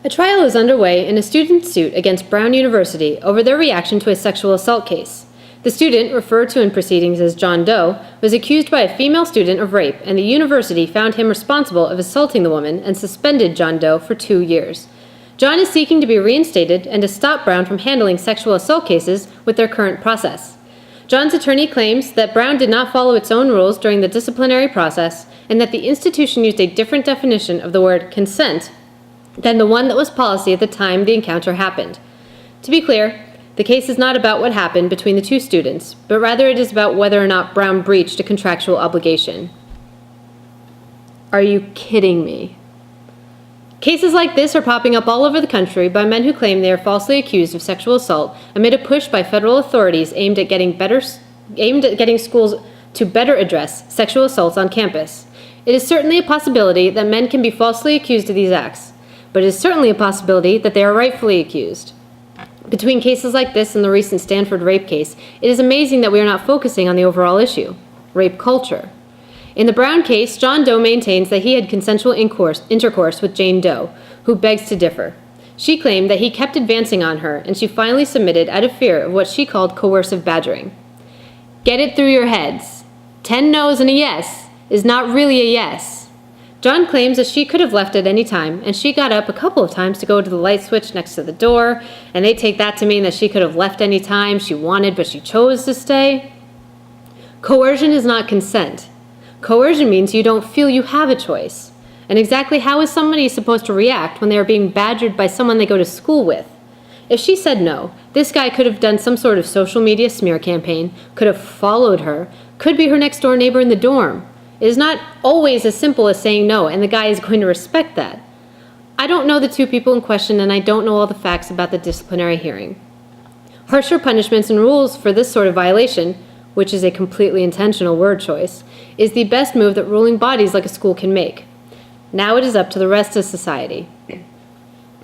A trial is underway in a student's suit against Brown University over their reaction to a sexual assault case. The student, referred to in proceedings as John Doe, was accused by a female student of rape, and the university found him responsible of assaulting the woman and suspended John Doe for 2 years. John is seeking to be reinstated and to stop Brown from handling sexual assault cases with their current process. John's attorney claims that Brown did not follow its own rules during the disciplinary process and that the institution used a different definition of the word consent than the one that was policy at the time the encounter happened. To be clear, the case is not about what happened between the two students, but rather it is about whether or not Brown breached a contractual obligation. Are you kidding me? Cases like this are popping up all over the country by men who claim they are falsely accused of sexual assault amid a push by federal authorities aimed at getting schools to better address sexual assaults on campus. It is certainly a possibility that men can be falsely accused of these acts, but it is certainly a possibility that they are rightfully accused. Between cases like this and the recent Stanford rape case, it is amazing that we are not focusing on the overall issue, rape culture. In the Brown case, John Doe maintains that he had consensual intercourse with Jane Doe, who begs to differ. She claimed that he kept advancing on her, and she finally submitted out of fear of what she called coercive badgering. Get it through your heads. 10 no's and a yes is not really a yes. John claims that she could have left at any time, and she got up a couple of times to go to the light switch next to the door, and they take that to mean that she could have left any time she wanted, but she chose to stay. Coercion is not consent. Coercion means you don't feel you have a choice. And exactly how is somebody supposed to react when they are being badgered by someone they go to school with? If she said no, this guy could have done some sort of social media smear campaign, could have followed her, could be her next door neighbor in the dorm. It is not always as simple as saying no, and the guy is going to respect that. I don't know the two people in question, and I don't know all the facts about the disciplinary hearing. Harsher punishments and rules for this sort of violation, which is a completely intentional word choice, is the best move that ruling bodies like a school can make. Now it is up to the rest of society.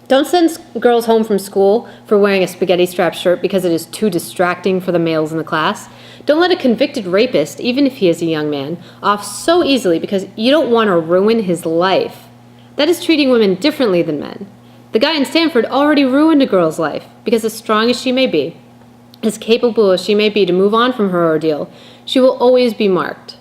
Don't send girls home from school for wearing a spaghetti-strap shirt because it is too distracting for the males in the class. Don't let a convicted rapist, even if he is a young man, off so easily because you don't want to ruin his life. That is treating women differently than men. The guy in Stanford already ruined a girl's life because as strong as she may be, as capable as she may be to move on from her ordeal, she will always be marked.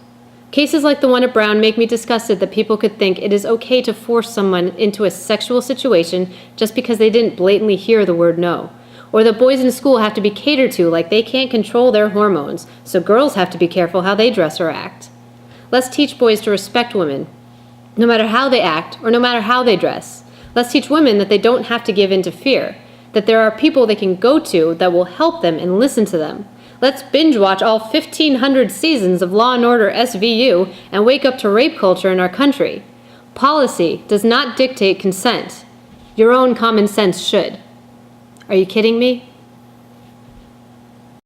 Cases like the one at Brown make me disgusted that people could think it is okay to force someone into a sexual situation just because they didn't blatantly hear the word no. Or that boys in school have to be catered to like they can't control their hormones, so girls have to be careful how they dress or act. Let's teach boys to respect women, no matter how they act or no matter how they dress. Let's teach women that they don't have to give in to fear, that there are people they can go to that will help them and listen to them. Let's binge watch all 1,500 seasons of Law & Order SVU and wake up to rape culture in our country. Policy does not dictate consent. Your own common sense should. Are you kidding me?